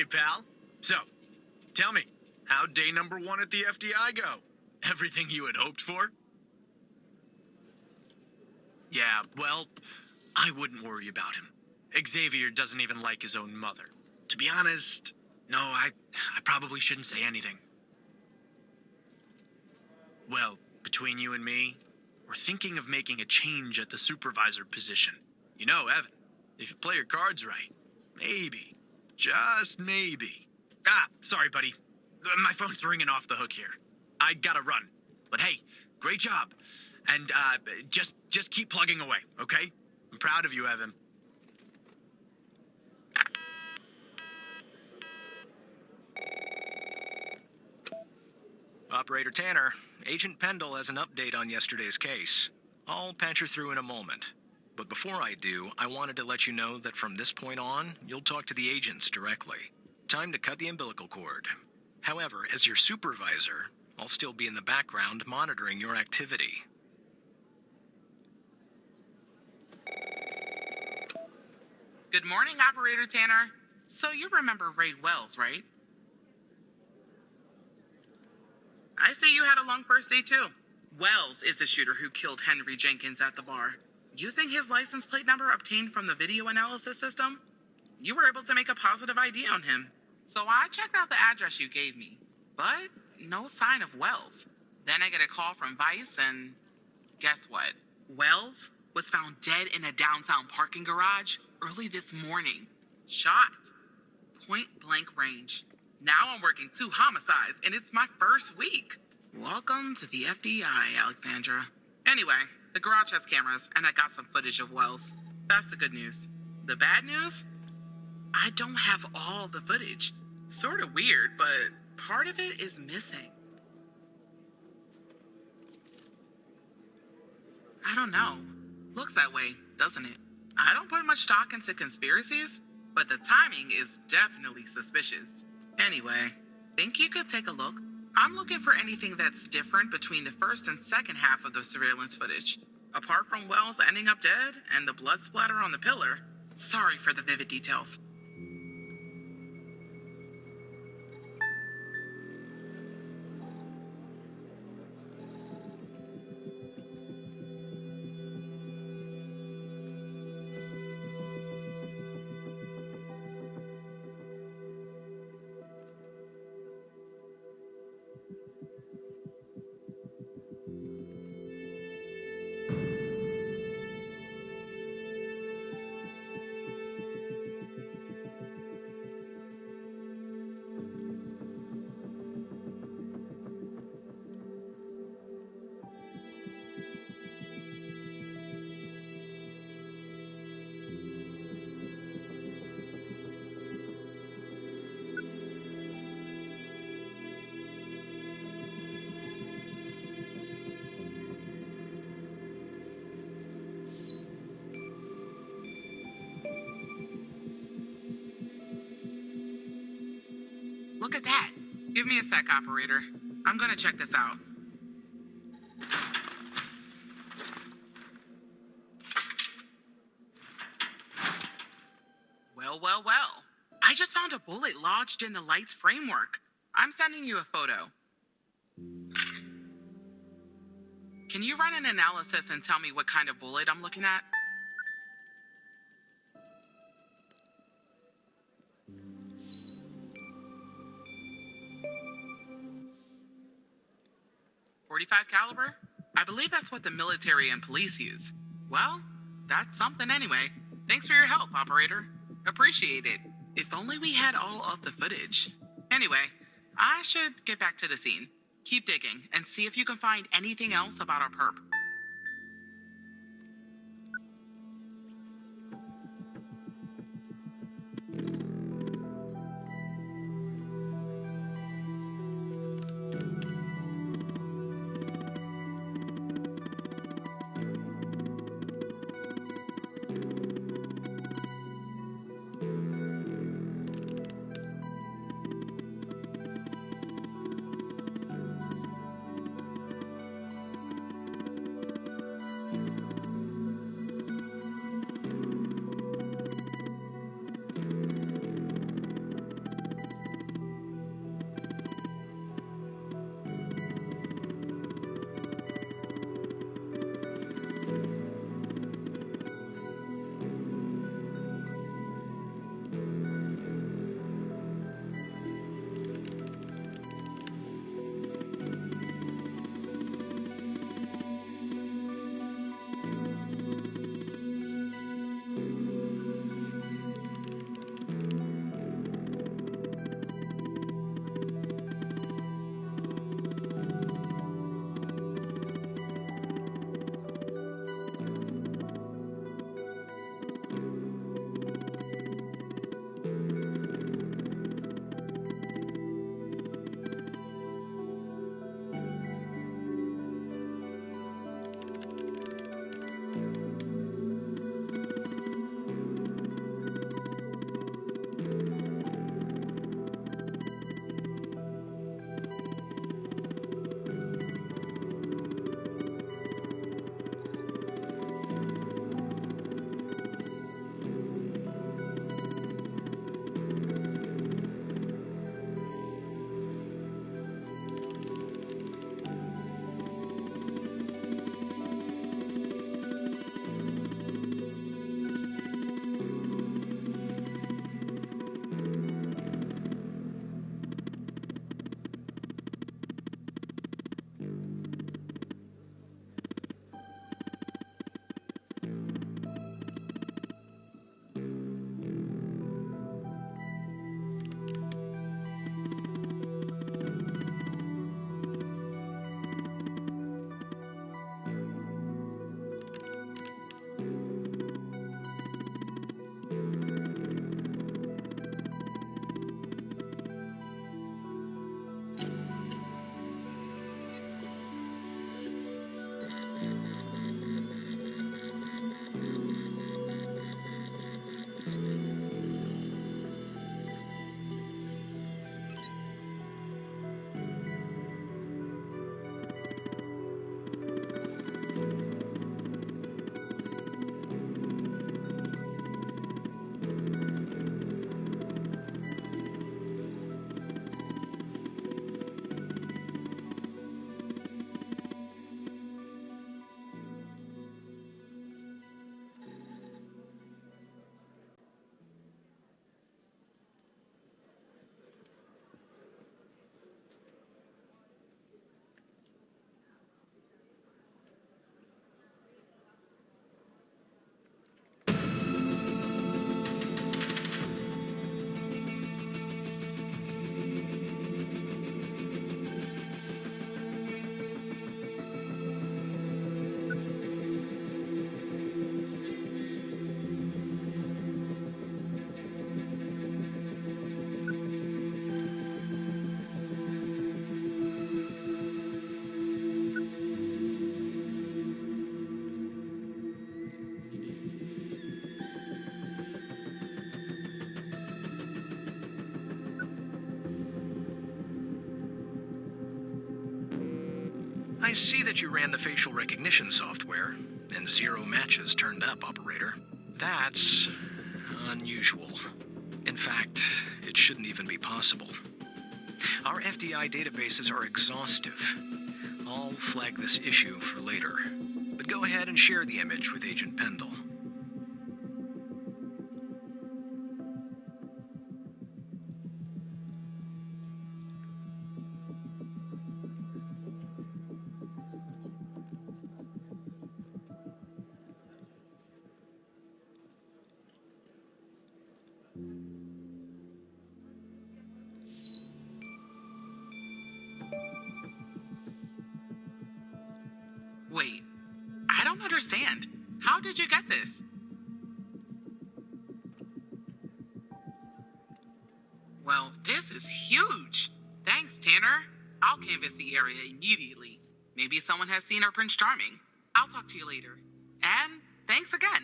pal. So, tell me, how'd day number 1 at the FDI go? Everything you had hoped for? Yeah, well, I wouldn't worry about him. Xavier doesn't even like his own mother. To be honest, no, I probably shouldn't say anything. Well, between you and me, we're thinking of making a change at the supervisor position. You know, Evan, if you play your cards right, maybe, just maybe. Sorry, buddy. My phone's ringing off the hook here. I gotta run. But hey, great job. And, just keep plugging away, okay? I'm proud of you, Evan. Operator Tanner, Agent Pendle has an update on yesterday's case. I'll patch her through in a moment. But before I do, I wanted to let you know that from this point on, you'll talk to the agents directly. Time to cut the umbilical cord. However, as your supervisor, I'll still be in the background monitoring your activity. Good morning, Operator Tanner. So you remember Ray Wells, right? I see you had a long first day too. Wells is the shooter who killed Henry Jenkins at the bar. Using his license plate number obtained from the video analysis system, you were able to make a positive ID on him. So I checked out the address you gave me, but no sign of Wells. Then I get a call from Vice and guess what? Wells was found dead in a downtown parking garage early this morning. Shot. Point blank range. Now I'm working 2 homicides, and it's my first week. Welcome to the FDI, Alexandra. Anyway, the garage has cameras, and I got some footage of Wells. That's the good news. The bad news? I don't have all the footage. Sort of weird, but part of it is missing. I don't know. Looks that way, doesn't it? I don't put much stock into conspiracies, but the timing is definitely suspicious. Anyway, think you could take a look? I'm looking for anything that's different between the first and second half of the surveillance footage. Apart from Wells ending up dead and the blood splatter on the pillar. Sorry for the vivid details. Look at that. Give me a sec, operator. I'm gonna check this out. Well. I just found a bullet lodged in the light's framework. I'm sending you a photo. Can you run an analysis and tell me what kind of bullet I'm looking at? .45 caliber? I believe that's what the military and police use. Well, that's something anyway. Thanks for your help, operator. Appreciate it. If only we had all of the footage. Anyway, I should get back to the scene. Keep digging and see if you can find anything else about our perp. I see that you ran the facial recognition software, and 0 matches turned up, Operator. That's unusual. In fact, it shouldn't even be possible. Our FDI databases are exhaustive. I'll flag this issue for later. But go ahead and share the image with Agent Pendle. Wait, I don't understand. How did you get this? Well, this is huge. Thanks, Tanner. I'll canvass the area immediately. Maybe someone has seen our Prince Charming. I'll talk to you later. And thanks again.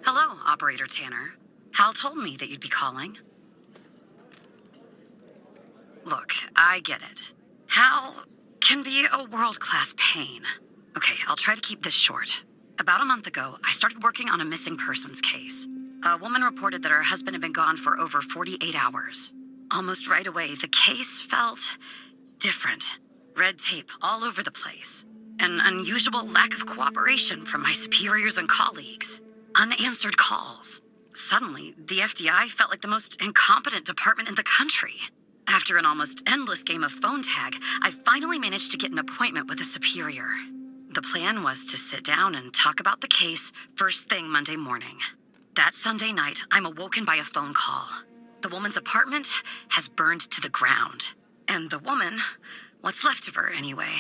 Hello, Operator Tanner. Hal told me that you'd be calling. Look, I get it. Hal can be a world-class pain. Okay, I'll try to keep this short. About a month ago, I started working on a missing persons case. A woman reported that her husband had been gone for over 48 hours. Almost right away, the case felt different. Red tape all over the place. An unusual lack of cooperation from my superiors and colleagues. Unanswered calls. Suddenly, the FDI felt like the most incompetent department in the country. After an almost endless game of phone tag, I finally managed to get an appointment with a superior. The plan was to sit down and talk about the case first thing Monday morning. That Sunday night, I'm awoken by a phone call. The woman's apartment has burned to the ground. And the woman, what's left of her anyway,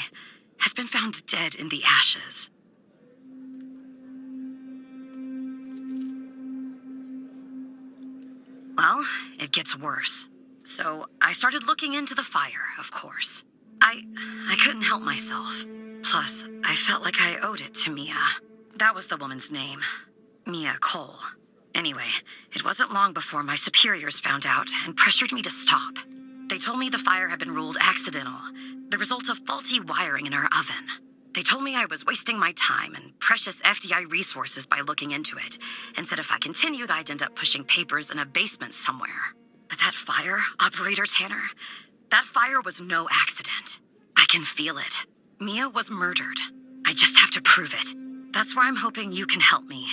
has been found dead in the ashes. Well, it gets worse. So I started looking into the fire, of course. I couldn't help myself. Plus, I felt like I owed it to Mia. That was the woman's name. Mia Cole. Anyway, it wasn't long before my superiors found out and pressured me to stop. They told me the fire had been ruled accidental, the result of faulty wiring in our oven. They told me I was wasting my time and precious FDI resources by looking into it, and said if I continued, I'd end up pushing papers in a basement somewhere. But that fire, Operator Tanner, that fire was no accident. I can feel it. Mia was murdered. I just have to prove it. That's where I'm hoping you can help me.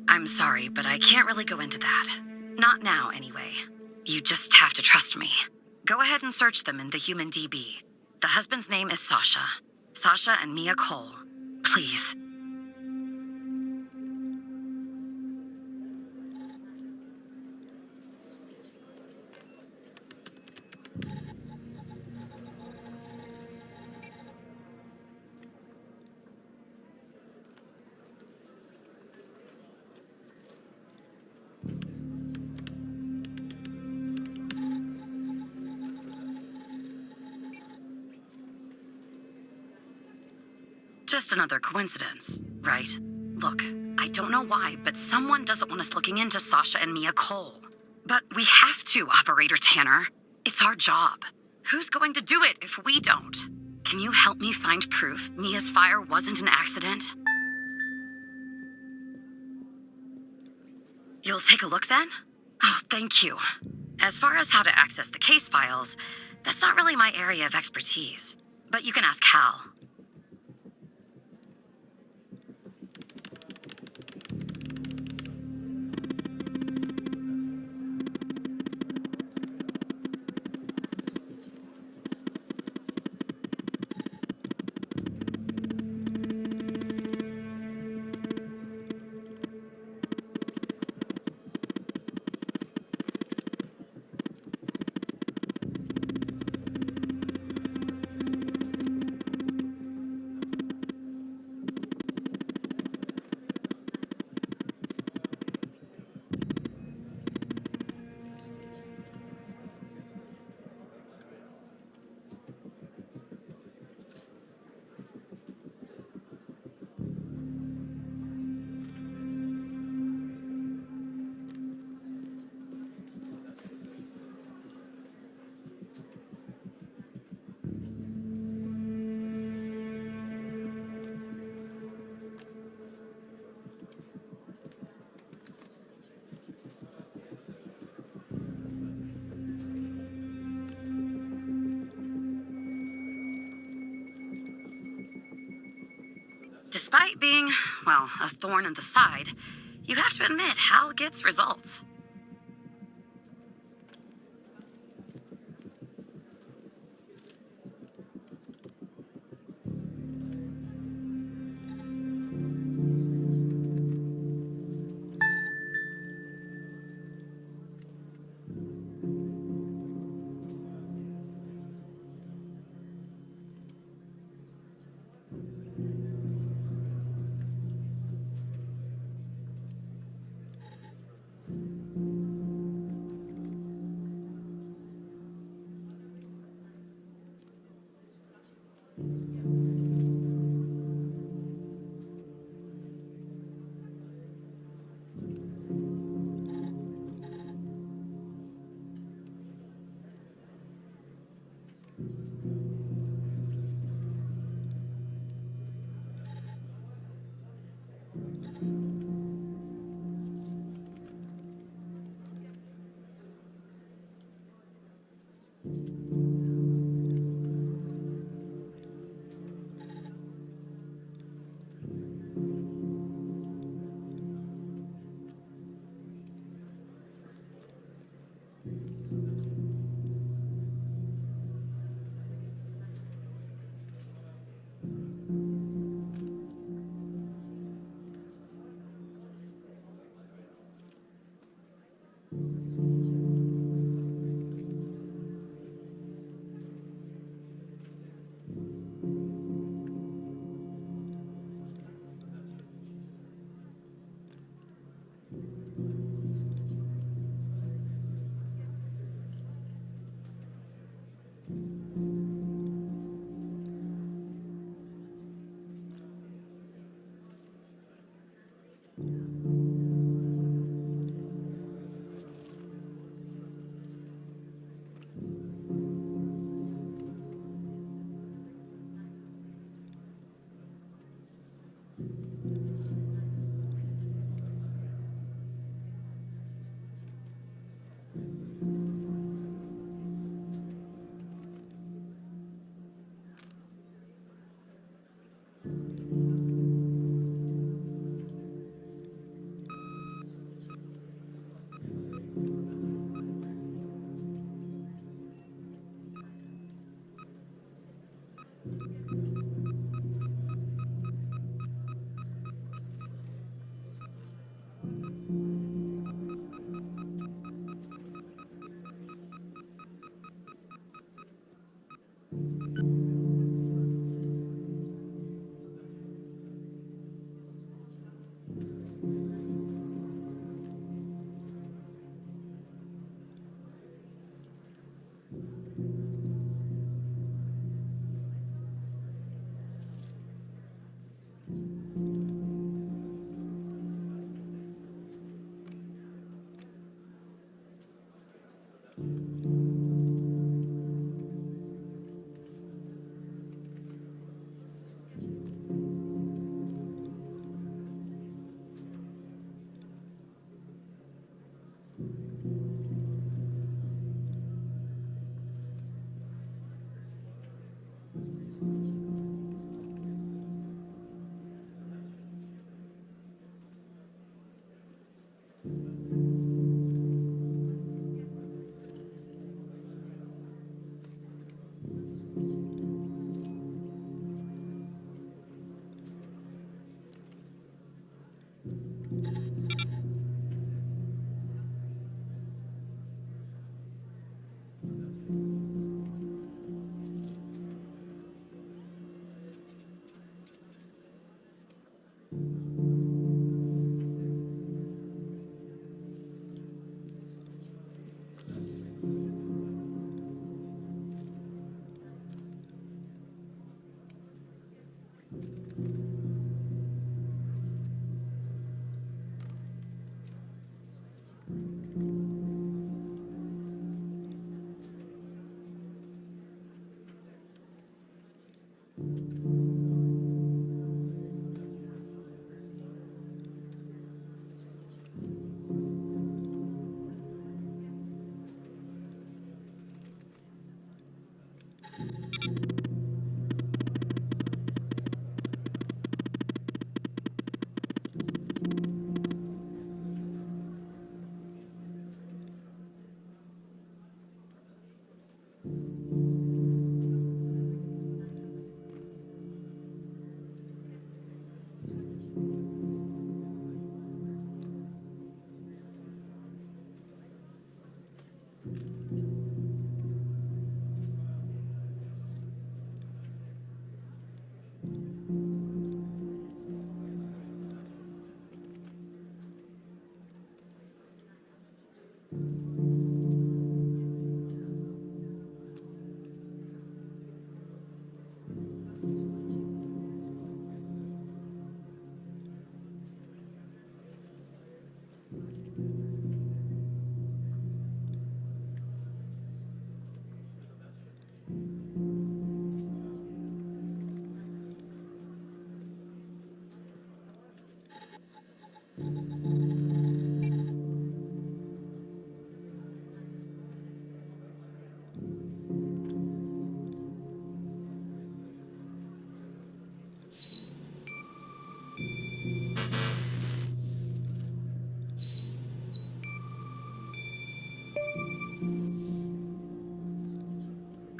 I'm sorry, but I can't really go into that. Not now, anyway. You just have to trust me. Go ahead and search them in the Human DB. The husband's name is Sasha. Sasha and Mia Cole. Please. just another coincidence, right? Look, I don't know why, but someone doesn't want us looking into Sasha and Mia Cole. But we have to, Operator Tanner. It's our job. Who's going to do it if we don't? Can you help me find proof Mia's fire wasn't an accident? You'll take a look then? Oh, thank you. As far as how to access the case files, that's not really my area of expertise. But you can ask Hal. Despite being, well, a thorn in the side, you have to admit Hal gets results.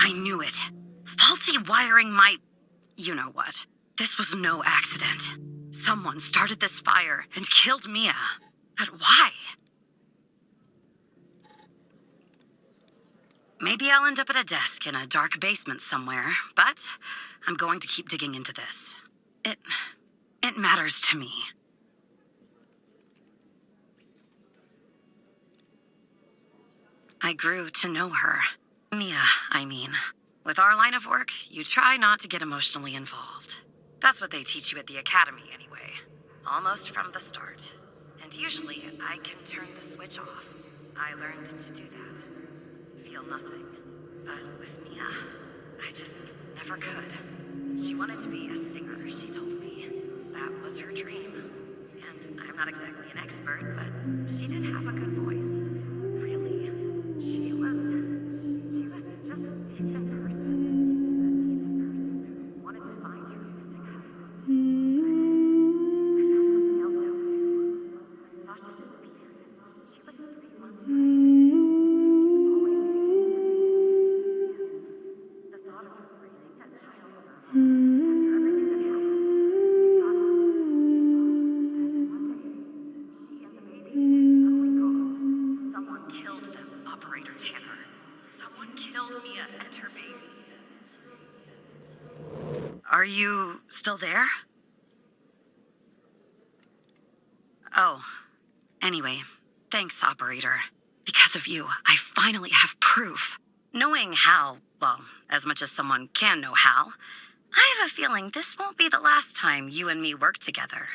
I knew it. Faulty wiring my... you know what. This was no accident. Someone started this fire and killed Mia. But why? Maybe I'll end up at a desk in a dark basement somewhere, but I'm going to keep digging into this. It matters to me. I grew to know her. Mia, I mean. With our line of work, you try not to get emotionally involved. That's what they teach you at the academy anyway. Almost from the start. And usually, I can turn the switch off. I learned to do that. Feel nothing. But with Mia, I just never could. She wanted to be a singer, she told me. That was her dream. And I'm not exactly an expert, but she did have a good voice. Really. She was just a decent person. Wanted to find her missing husband. I found something else out too. Thought she disappeared. She was 3 months pregnant. Always the thought of her raising that child on her own after everything that happened, it got her and one day, she and the baby were suddenly gone. Someone killed them, Operator Tanner. Someone killed Mia and her baby. Are you still there? Oh, anyway, thanks, Operator. Because of you, I finally have proof. Knowing Hal, well, as much as someone can know Hal, I have a feeling this won't be the last time you and me work together.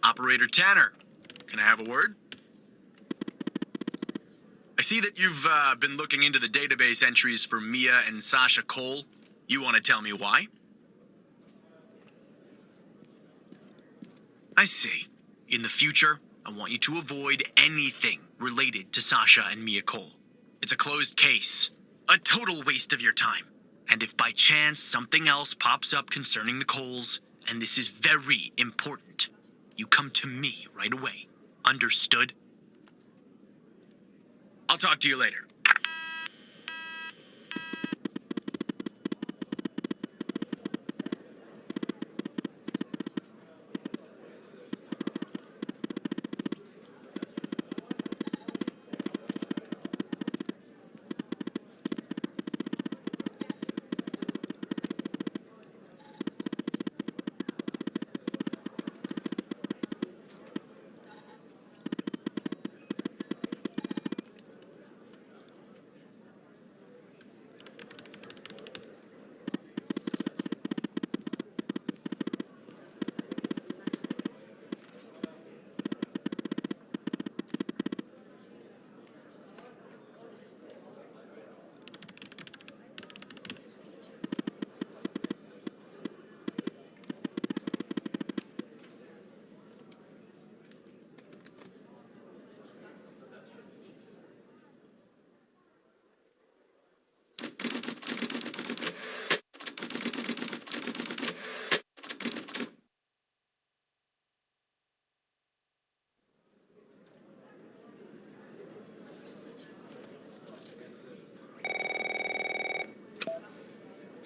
Operator Tanner, can I have a word? I see that you've been looking into the database entries for Mia and Sasha Cole. You want to tell me why? I see. In the future, I want you to avoid anything related to Sasha and Mia Cole. It's a closed case. A total waste of your time. And if by chance something else pops up concerning the Coles, and this is very important, you come to me right away. Understood? I'll talk to you later.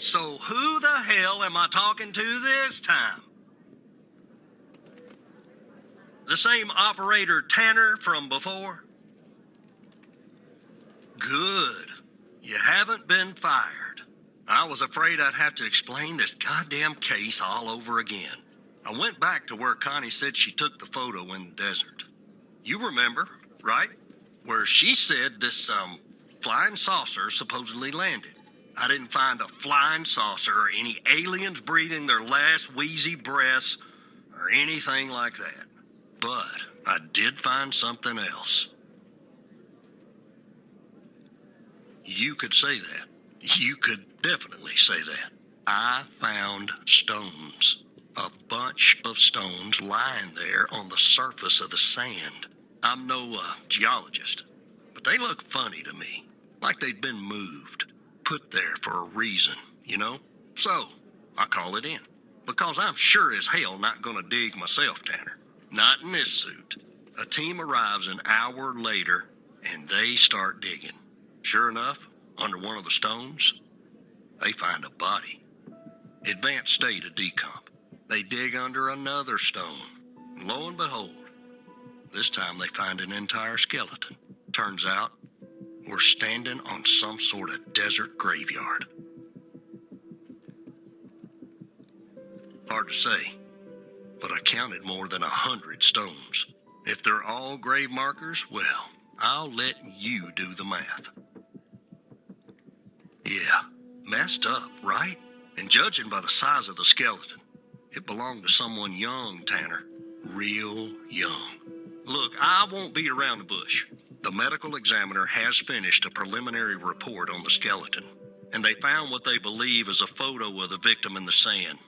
So who the hell am I talking to this time? The same operator Tanner from before? Good. You haven't been fired. I was afraid I'd have to explain this goddamn case all over again. I went back to where Connie said she took the photo in the desert. You remember, right? Where she said this, flying saucer supposedly landed. I didn't find a flying saucer or any aliens breathing their last wheezy breaths or anything like that. But I did find something else. You could say that. You could definitely say that. I found stones. A bunch of stones lying there on the surface of the sand. I'm no geologist, but they look funny to me. Like they'd been moved. Put there for a reason, you know? So, I call it in. Because I'm sure as hell not gonna dig myself, Tanner. Not in this suit. A team arrives an hour later, and they start digging. Sure enough, under one of the stones, they find a body. Advanced state of decomp. They dig under another stone. And lo and behold, this time they find an entire skeleton. Turns out, we're standing on some sort of desert graveyard. Hard to say, but I counted more than 100 stones. If they're all grave markers, well, I'll let you do the math. Yeah, messed up, right? And judging by the size of the skeleton, it belonged to someone young, Tanner. Real young. Look, I won't beat around the bush. The medical examiner has finished a preliminary report on the skeleton, and they found what they believe is a photo of the victim in the sand,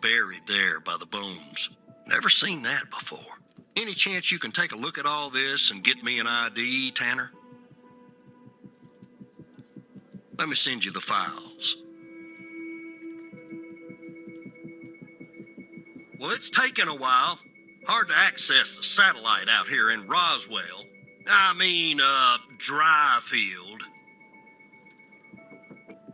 buried there by the bones. Never seen that before. Any chance you can take a look at all this and get me an ID, Tanner? Let me send you the files. Well, it's taken a while. Hard to access the satellite out here in Roswell. Dryfield.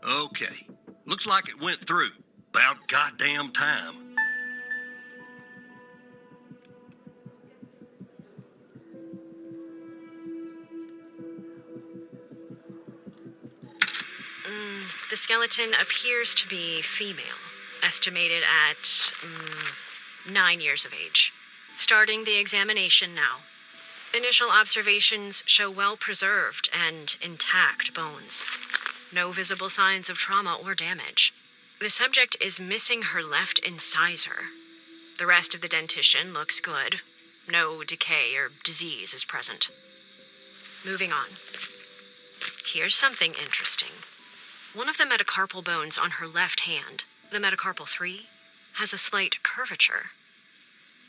Okay. Looks like it went through. About goddamn time. The skeleton appears to be female, estimated at 9 years of age. Starting the examination now. Initial observations show well-preserved and intact bones. No visible signs of trauma or damage. The subject is missing her left incisor. The rest of the dentition looks good. No decay or disease is present. Moving on. Here's something interesting. One of the metacarpal bones on her left hand, the metacarpal 3, has a slight curvature.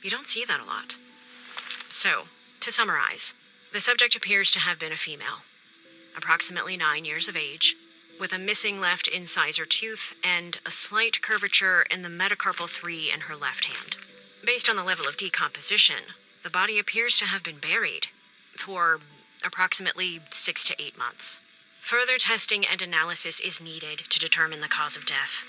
You don't see that a lot. So, to summarize, the subject appears to have been a female, approximately 9 years of age, with a missing left incisor tooth and a slight curvature in the metacarpal 3 in her left hand. Based on the level of decomposition, the body appears to have been buried for approximately 6 to 8 months. Further testing and analysis is needed to determine the cause of death.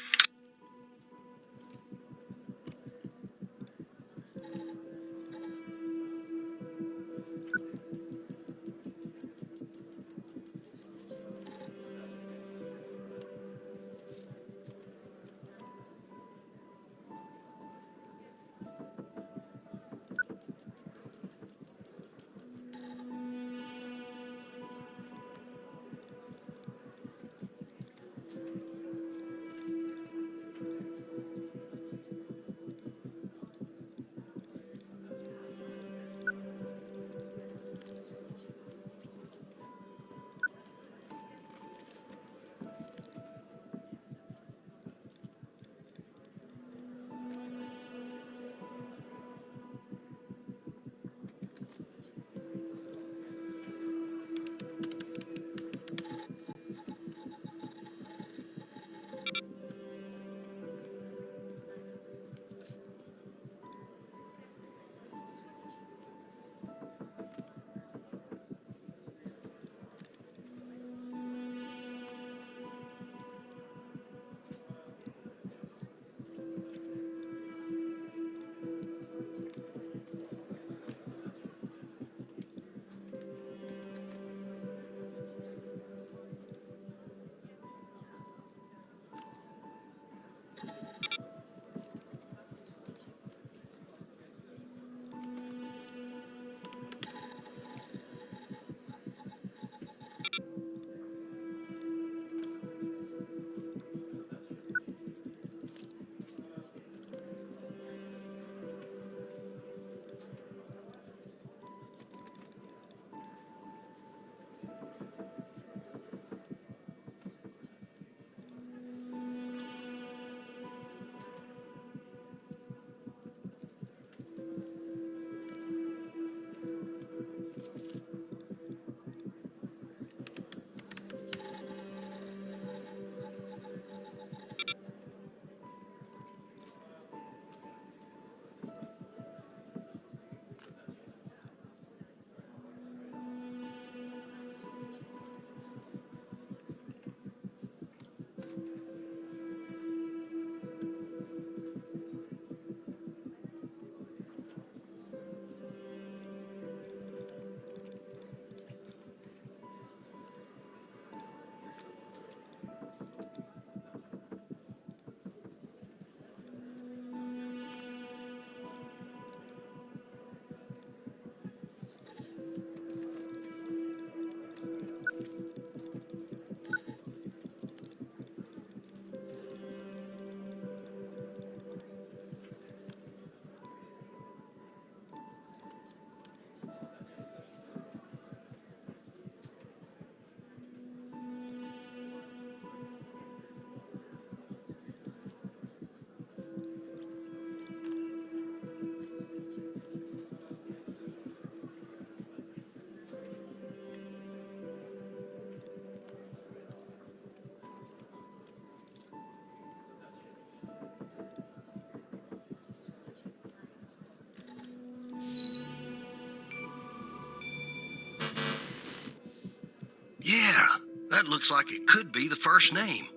Yeah, that looks like it could be the first name.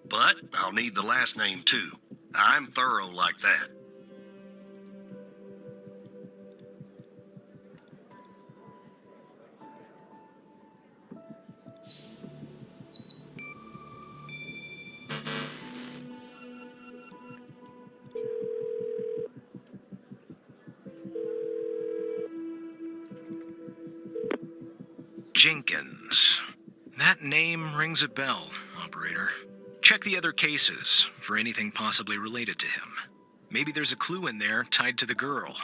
But I'll need the last name too. I'm thorough like that. Jenkins. That name rings a bell, Operator. Check the other cases for anything possibly related to him. Maybe there's a clue in there tied to the girl.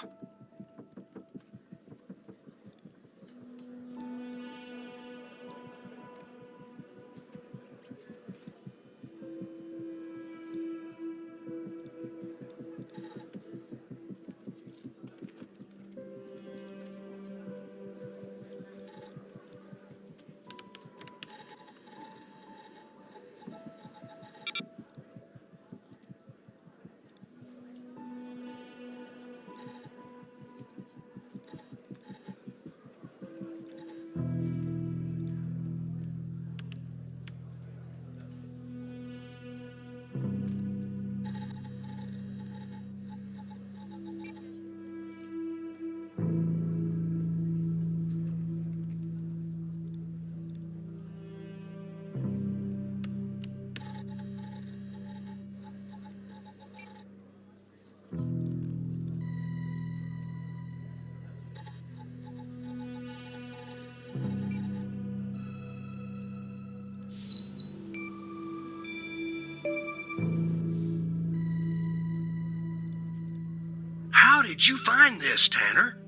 did you find this, Tanner?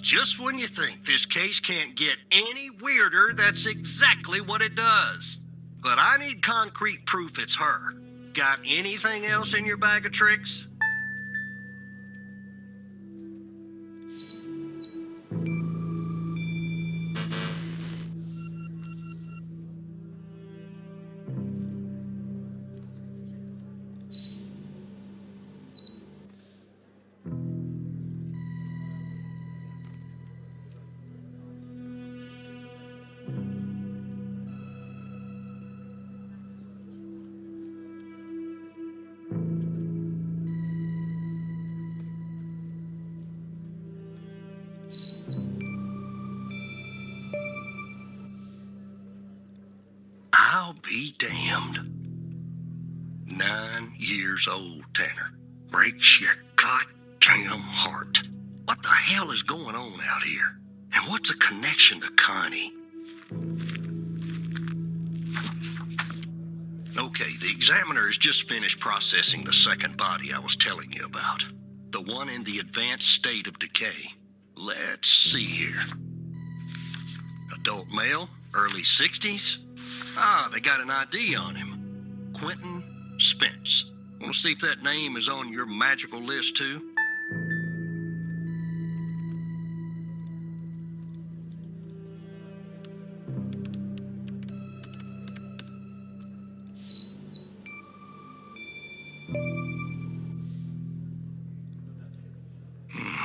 Just when you think this case can't get any weirder, that's exactly what it does. But I need concrete proof it's her. Got anything else in your bag of tricks? I'll be damned. 9 years old, Tanner. Breaks your goddamn heart. What the hell is going on out here? And what's a connection to Connie? Okay, the examiner has just finished processing the second body I was telling you about. The one in the advanced state of decay. Let's see here. Adult male, early 60s. Ah, they got an ID on him. Quentin Spence. Want to see if that name is on your magical list, too?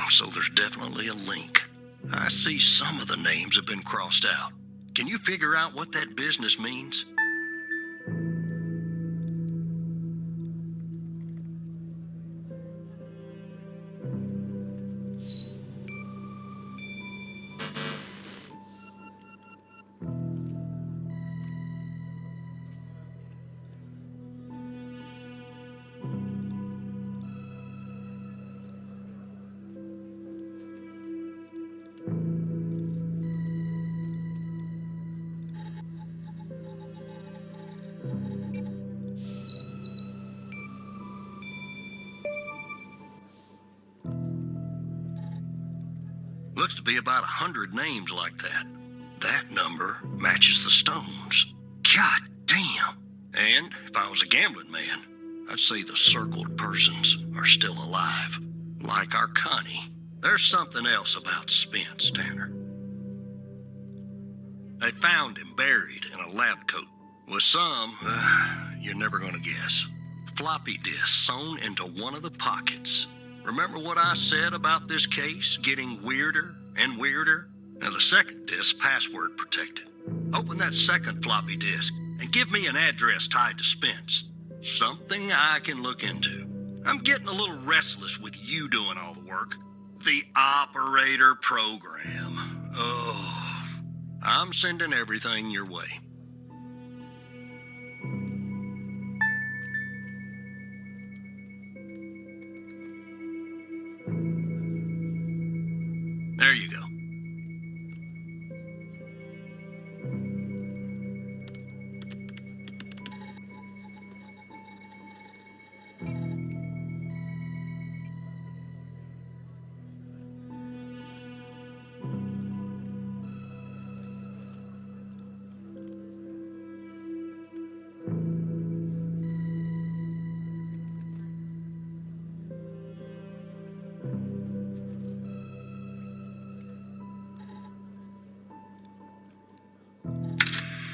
So there's definitely a link. I see some of the names have been crossed out. Can you figure out what that business means? Looks to be about 100 names like that. That number matches the stones. God damn. And if I was a gambling man, I'd say the circled persons are still alive. Like our Connie. There's something else about Spence, Tanner. They found him buried in a lab coat. With some, you're never gonna guess. Floppy disk sewn into one of the pockets. Remember what I said about this case getting weirder and weirder? Now the second disk password protected. Open that second floppy disk and give me an address tied to Spence. Something I can look into. I'm getting a little restless with you doing all the work. The Operator program. Oh, I'm sending everything your way. There you go.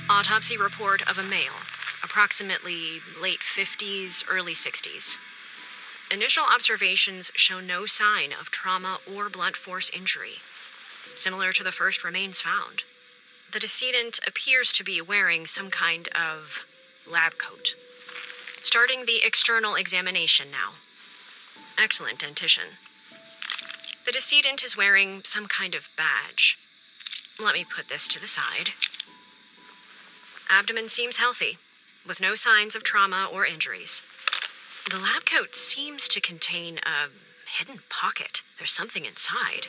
Autopsy report of a male, approximately late 50s, early 60s. Initial observations show no sign of trauma or blunt force injury, similar to the first remains found. The decedent appears to be wearing some kind of lab coat. Starting the external examination now. Excellent dentition. The decedent is wearing some kind of badge. Let me put this to the side. Abdomen seems healthy, with no signs of trauma or injuries. The lab coat seems to contain a hidden pocket. There's something inside.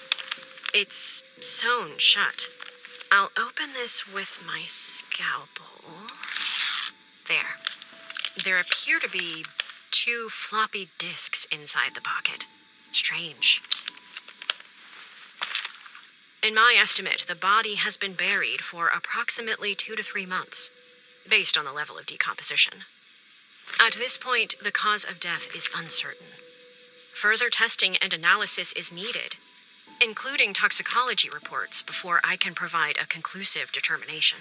It's sewn shut. I'll open this with my scalpel. There. There appear to be 2 floppy disks inside the pocket. Strange. In my estimate, the body has been buried for approximately 2 to 3 months, based on the level of decomposition. At this point, the cause of death is uncertain. Further testing and analysis is needed, including toxicology reports, before I can provide a conclusive determination.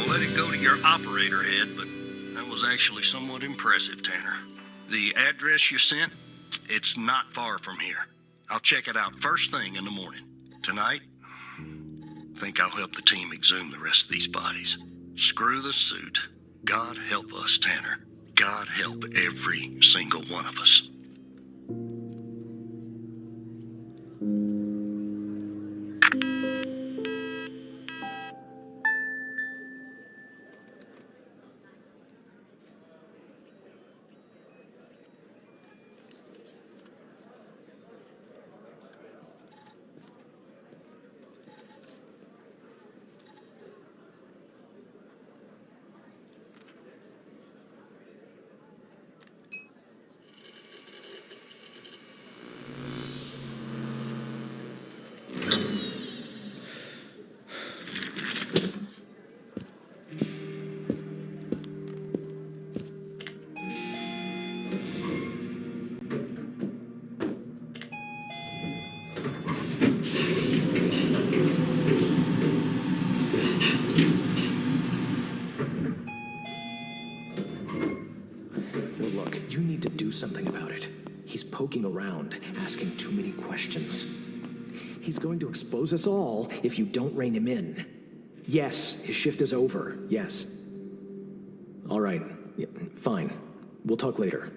Let it go to your operator head, but that was actually somewhat impressive, Tanner. The address you sent, it's not far from here. I'll check it out first thing in the morning. Tonight, I think I'll help the team exhume the rest of these bodies. Screw the suit. God help us, Tanner. God help every single one of us. Something about it. He's poking around, asking too many questions. He's going to expose us all if you don't rein him in. Yes, his shift is over. Yes. All right. Yeah, fine. We'll talk later.